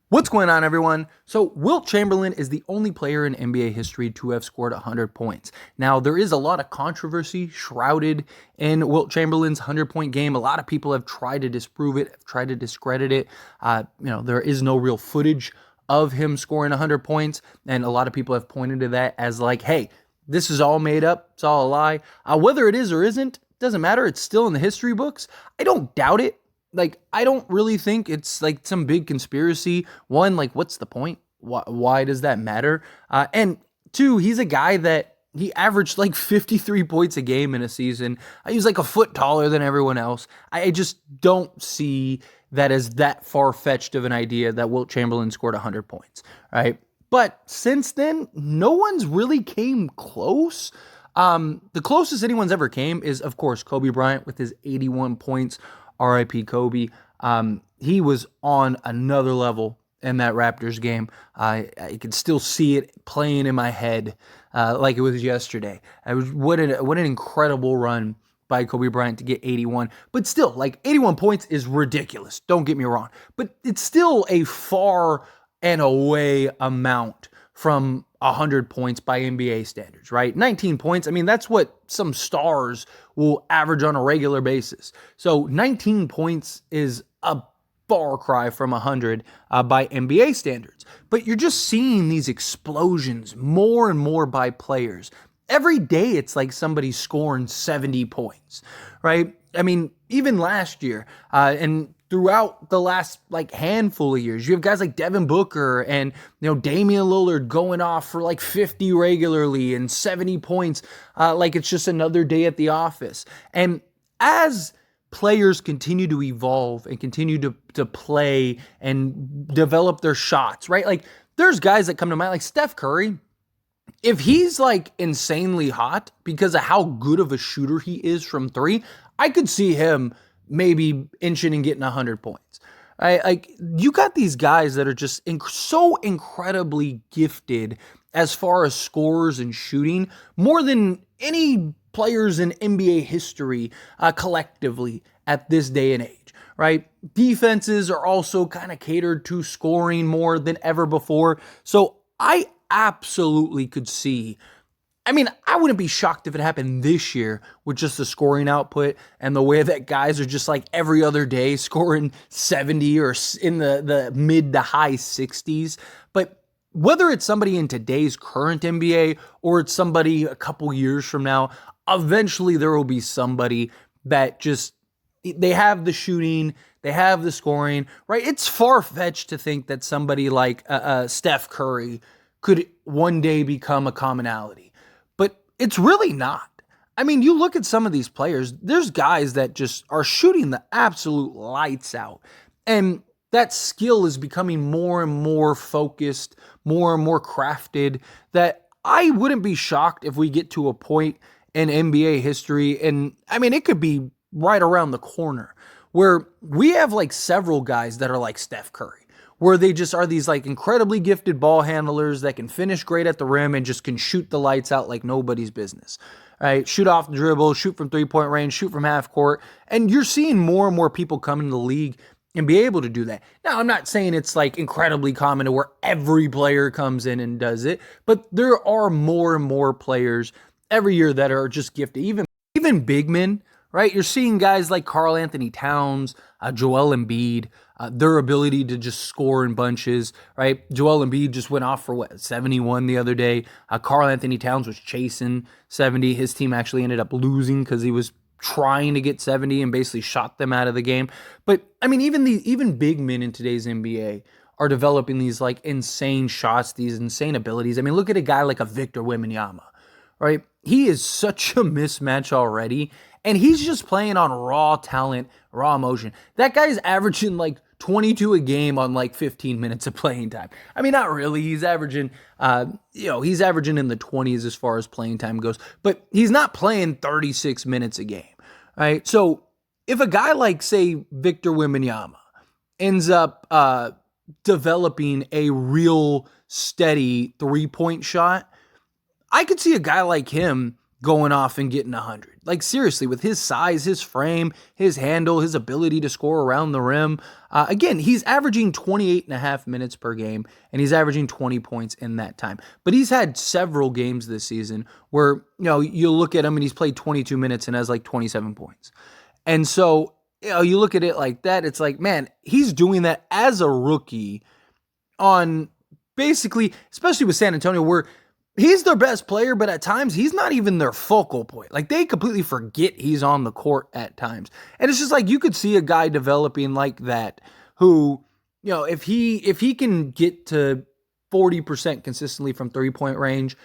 What's going on, everyone? So, Wilt Chamberlain is the only player in NBA history to have scored 100 points. Now, there is a lot of controversy shrouded in Wilt Chamberlain's 100-point game. A lot of people have tried to disprove it, have tried to discredit it. There is no real footage of him scoring 100 points, and a lot of people have pointed to that as like, hey, this is all made up, it's all a lie. Whether it is or isn't, doesn't matter. It's still in the history books. I don't doubt it. I don't really think it's like some big conspiracy. One, like, what's the point? Why does that matter? And two, he's a guy that he averaged like 53 points a game in a season. He was like a foot taller than everyone else. I just don't see that as that far-fetched of an idea that Wilt Chamberlain scored 100 points, right? But since then, no one's really came close. The closest anyone's ever came is, of course, Kobe Bryant with his 81 points. R.I.P. Kobe. He was on another level in that Raptors game. I can still see it playing in my head like it was yesterday. What an incredible run by Kobe Bryant to get 81. But still, like 81 points is ridiculous. Don't get me wrong. But it's still a far and away amount from 100 points by NBA standards, right? 19 points, I mean, that's what some stars will average on a regular basis. So 19 points is a far cry from 100 by NBA standards. But you're just seeing these explosions more and more by players. Every day it's like somebody's scoring 70 points, right? I mean, even last year, and throughout the last like handful of years, you have guys like Devin Booker and Damian Lillard going off for like 50 regularly and 70 points, like it's just another day at the office. And as players continue to evolve and continue to play and develop their shots, right? Like there's guys that come to mind, like Steph Curry. If he's like insanely hot because of how good of a shooter he is from three, I could see him maybe inching and getting 100 points. Right? Like you got these guys that are just so incredibly gifted as far as scorers and shooting, more than any players in NBA history collectively at this day and age. Right? Defenses are also kind of catered to scoring more than ever before. So I absolutely could see. I mean, I wouldn't be shocked if it happened this year with just the scoring output and the way that guys are just like every other day scoring 70 or in the mid to high 60s. But whether it's somebody in today's current NBA or it's somebody a couple years from now, eventually there will be somebody that just, they have the shooting, they have the scoring, right? It's far-fetched to think that somebody like Steph Curry could one day become a commonality. But it's really not. I mean, you look at some of these players, there's guys that just are shooting the absolute lights out. And that skill is becoming more and more focused, more and more crafted, that I wouldn't be shocked if we get to a point in NBA history, and I mean, it could be right around the corner, where we have like several guys that are like Steph Curry, where they just are these like incredibly gifted ball handlers that can finish great at the rim and just can shoot the lights out like nobody's business. Right? Shoot off the dribble, shoot from three-point range, shoot from half court. And you're seeing more and more people come into the league and be able to do that. Now, I'm not saying it's like incredibly common to where every player comes in and does it, but there are more and more players every year that are just gifted. Even big men, right? You're seeing guys like Karl Anthony Towns, Joel Embiid, their ability to just score in bunches, right? Joel Embiid just went off for 71 the other day. Karl Anthony Towns was chasing 70. His team actually ended up losing because he was trying to get 70 and basically shot them out of the game. But I mean, even big men in today's NBA are developing these like insane shots, these insane abilities. I mean, look at a guy like a Victor Wembanyama, right? He is such a mismatch already, and he's just playing on raw talent, raw emotion. That guy's averaging like 22 a game on like 15 minutes of playing time. I mean, not really. He's averaging, he's averaging in the 20s as far as playing time goes, but he's not playing 36 minutes a game, right? So if a guy like, say, Victor Wembanyama ends up developing a real steady three-point shot, I could see a guy like him going off and getting 100. Like, seriously, with his size, his frame, his handle, his ability to score around the rim. Again, he's averaging 28 and a half minutes per game, and he's averaging 20 points in that time. But he's had several games this season where, you look at him and he's played 22 minutes and has like 27 points. And so, you look at it like that, it's like, man, he's doing that as a rookie on basically, especially with San Antonio, where he's their best player, but at times he's not even their focal point. Like, they completely forget he's on the court at times. And it's just like, you could see a guy developing like that who, if he can get to 40% consistently from 3-point range,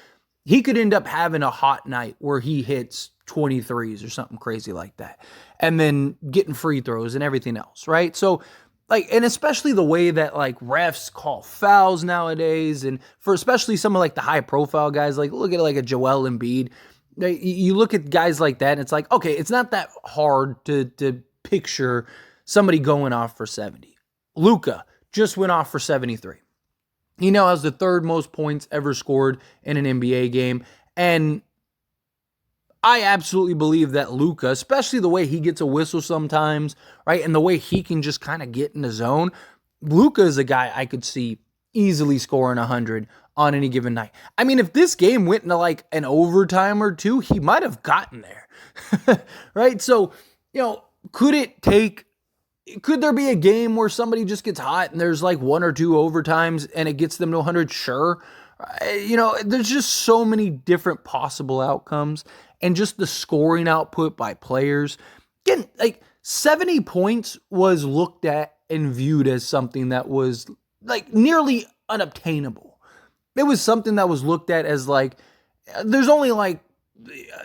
he could end up having a hot night where he hits 23s or something crazy like that. And then getting free throws and everything else, right? So, and especially the way that refs call fouls nowadays, and for especially some of the high profile guys, look at a Joel Embiid. You look at guys like that and it's like, okay, it's not that hard to picture somebody going off for 70. Luka just went off for 73. He now has the third most points ever scored in an NBA game. And I absolutely believe that Luka, especially the way he gets a whistle sometimes, right, and the way he can just kind of get in the zone, Luka is a guy I could see easily scoring 100 on any given night. I mean, if this game went into an overtime or two, he might have gotten there, right? So, could there be a game where somebody just gets hot and there's one or two overtimes and it gets them to 100? Sure. There's just so many different possible outcomes. And just the scoring output by players. Again, 70 points was looked at and viewed as something that was nearly unobtainable. It was something that was looked at as there's only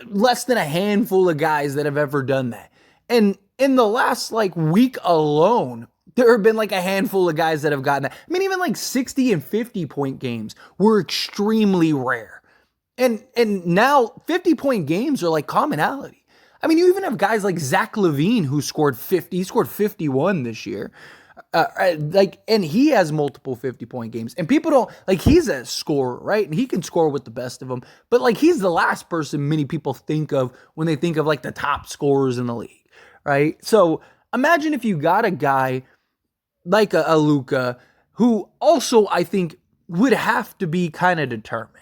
less than a handful of guys that have ever done that. And in the last week alone, there have been a handful of guys that have gotten that. I mean, even 60 and 50 point games were extremely rare. And now 50-point games are commonality. I mean, you even have guys like Zach LaVine who scored 50. He scored 51 this year. And he has multiple 50-point games. And people don't, he's a scorer, right? And he can score with the best of them. But he's the last person many people think of when they think of the top scorers in the league, right? So imagine if you got a guy like a Luka, who also I think would have to be kind of determined.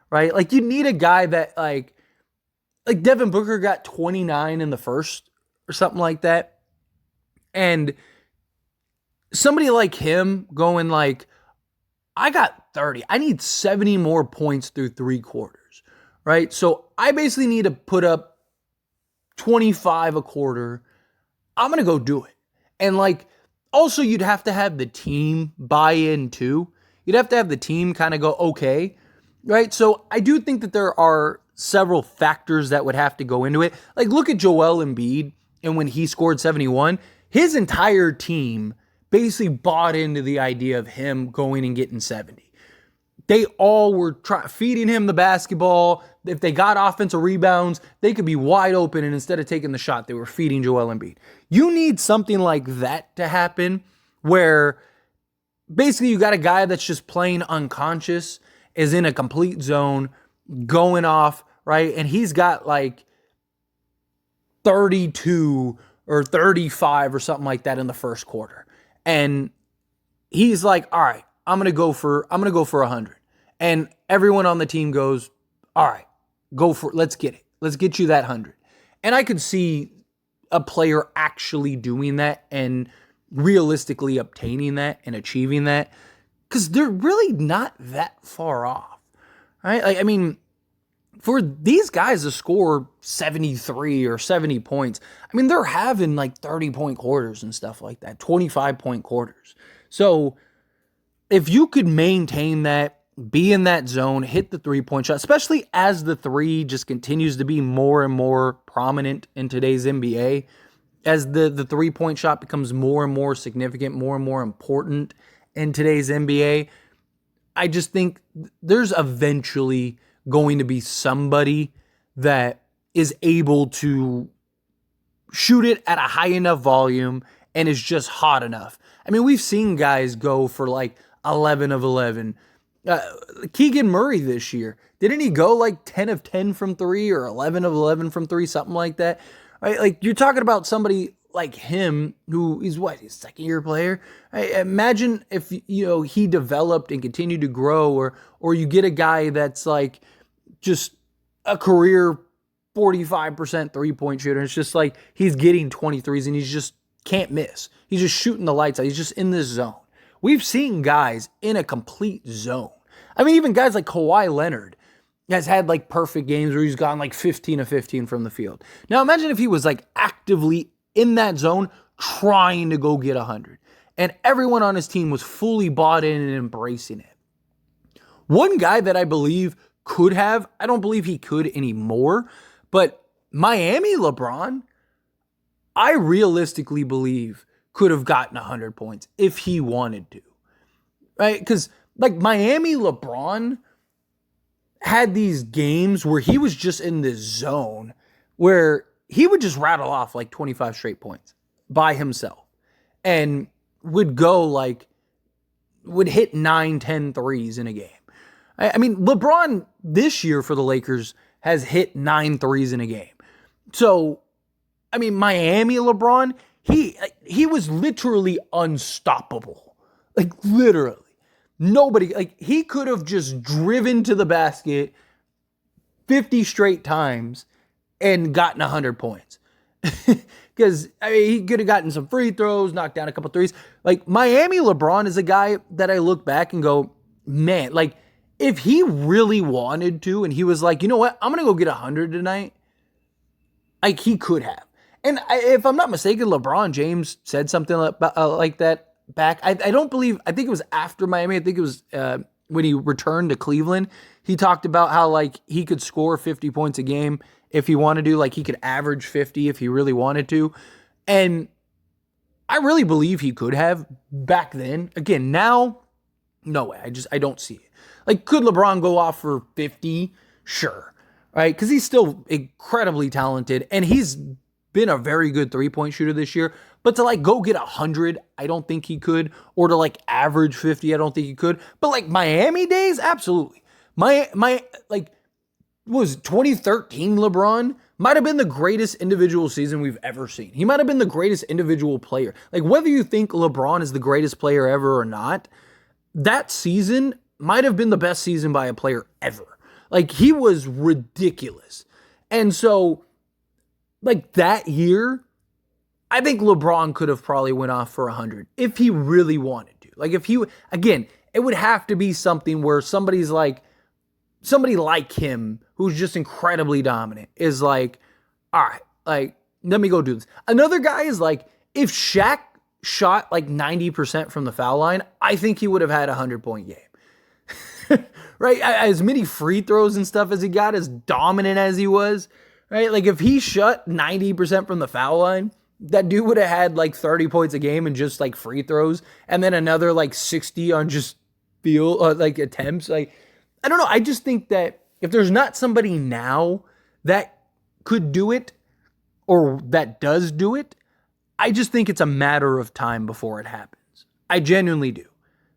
Right? You need a guy that like Devin Booker got 29 in the first or something like that. And somebody like him going I got 30. I need 70 more points through 3 quarters. Right? So I basically need to put up 25 a quarter. I'm going to go do it. And also you'd have to have the team buy in too. You'd have to have the team kind of go, okay, right? So I do think that there are several factors that would have to go into it. Look at Joel Embiid, and when he scored 71, his entire team basically bought into the idea of him going and getting 70. They all were feeding him the basketball. If they got offensive rebounds, they could be wide open, and instead of taking the shot, they were feeding Joel Embiid. You need something like that to happen where basically you got a guy that's just playing unconscious, is in a complete zone, going off, right? And he's got 32 or 35 or something like that in the first quarter. And he's all right, I'm going to go for 100. And everyone on the team goes, all right, go for it. Let's get it. Let's get you that 100. And I could see a player actually doing that and realistically obtaining that and achieving that, because they're really not that far off, right? I mean, for these guys to score 73 or 70 points, I mean, they're having 30-point quarters and stuff like that, 25-point quarters. So if you could maintain that, be in that zone, hit the 3-point shot, especially as the 3 just continues to be more and more prominent in today's NBA, as the 3-point shot becomes more and more significant, more and more important in today's NBA, I just think there's eventually going to be somebody that is able to shoot it at a high enough volume and is just hot enough. I mean, we've seen guys go for 11 of 11, Uh, Keegan Murray this year, didn't he go like 10 of 10 from three or 11 of 11 from three, something like that? Right? Like you're talking about somebody like him who is what, his second year player. Imagine if he developed and continued to grow, or you get a guy that's like just a career 45% 3-point shooter. It's just like he's getting 23s and he's just can't miss. He's just shooting the lights out. He's just in this zone. We've seen guys in a complete zone. I mean, even guys like Kawhi Leonard has had like perfect games where he's gone like 15 of 15 from the field. Now imagine if he was like actively in that zone trying to go get 100. And everyone on his team was fully bought in and embracing it. One guy that I believe could have, I don't believe he could anymore, but Miami LeBron, I realistically believe could have gotten 100 points if he wanted to. Right? Because like Miami LeBron had these games where he was just in this zone where he would just rattle off like 25 straight points by himself and would hit 9-10 threes in a game. I mean, LeBron this year for the Lakers has hit 9 threes in a game. So, I mean, Miami LeBron, he was literally unstoppable. Like literally. Nobody, like he could have just driven to the basket 50 straight times and gotten 100 points. Because I mean, he could have gotten some free throws, knocked down a couple threes. Like Miami LeBron is a guy that I look back and go, man, like if he really wanted to and he was like, you know what, I'm going to go get 100 tonight, like he could have. And if I'm not mistaken, LeBron James said something like that back. I don't believe, I think it was after Miami. I think it was when he returned to Cleveland. He talked about how like he could score 50 points a game if he wanted to, like he could average 50 if he really wanted to. And I really believe he could have back then. Again, now, no way. I don't see it. Like, could LeBron go off for 50? Sure. Right? Because he's still incredibly talented and he's been a very good 3-point shooter this year. But to like go get 100, I don't think he could. Or to like average 50, I don't think he could. But like Miami days, absolutely. My like was 2013 LeBron might have been the greatest individual season we've ever seen. He might have been the greatest individual player. Like whether you think LeBron is the greatest player ever or not, that season might have been the best season by a player ever. Like he was ridiculous. And so like that year, I think LeBron could have probably went off for 100 if he really wanted to. Like if he, again, it would have to be something where somebody like him who's just incredibly dominant is like, all right, like, let me go do this. Another guy is like, if Shaq shot like 90% from the foul line, I think he would have had a 100-point game. Right? As many free throws and stuff as he got, as dominant as he was, right? Like if he shot 90% from the foul line, that dude would have had like 30 points a game and just like free throws, and then another like 60 on just like attempts. Like, I don't know. I just think that if there's not somebody now that could do it or that does do it, I just think it's a matter of time before it happens. I genuinely do.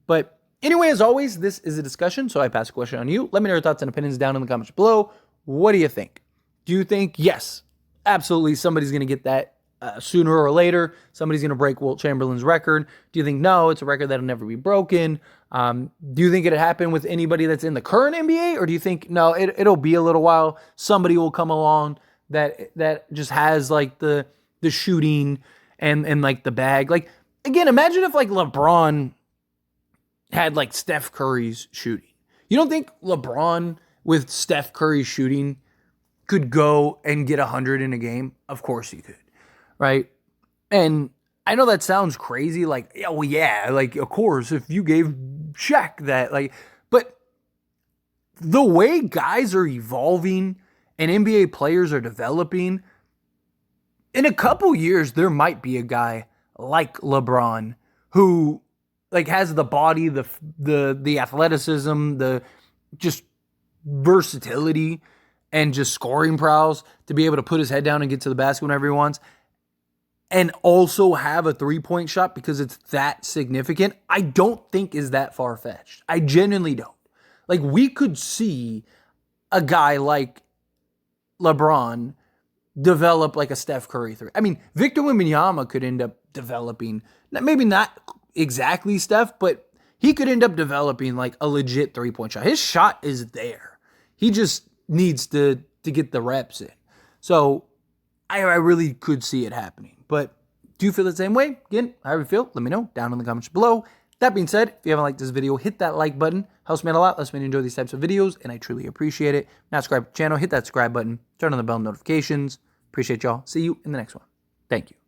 But anyway, as always, this is a discussion, so I pass a question on you. Let me know your thoughts and opinions down in the comments below. What do you think? Do you think, yes, absolutely, somebody's going to get that sooner or later? Somebody's going to break Wilt Chamberlain's record? Do you think, no, it's a record that'll never be broken? Do you think it'll happen with anybody that's in the current NBA? Or do you think, no, it'll be a little while. Somebody will come along that just has like the shooting and like the bag. Like, again, imagine if like LeBron had like Steph Curry's shooting. You don't think LeBron with Steph Curry's shooting could go and get 100 in a game? Of course he could, right? And I know that sounds crazy, like, yeah, well, yeah, like, of course, if you gave Shaq that, like, but the way guys are evolving and NBA players are developing, in a couple years, there might be a guy like LeBron who like has the body, the athleticism, the just versatility and just scoring prowess to be able to put his head down and get to the basket whenever he wants, and also have a 3-point shot because it's that significant. I don't think is that far-fetched. I genuinely don't. Like, we could see a guy like LeBron develop like a Steph Curry three. I mean, Victor Wembanyama could end up developing, maybe not exactly Steph, but he could end up developing like a legit three-point shot. His shot is there. He just needs to get the reps in. So I really could see it happening. But do you feel the same way? Again, however you feel, let me know down in the comments below. That being said, if you haven't liked this video, hit that like button. Helps me out a lot. Lets me enjoy these types of videos, and I truly appreciate it. Now subscribe to the channel, hit that subscribe button, turn on the bell notifications. Appreciate y'all. See you in the next one. Thank you.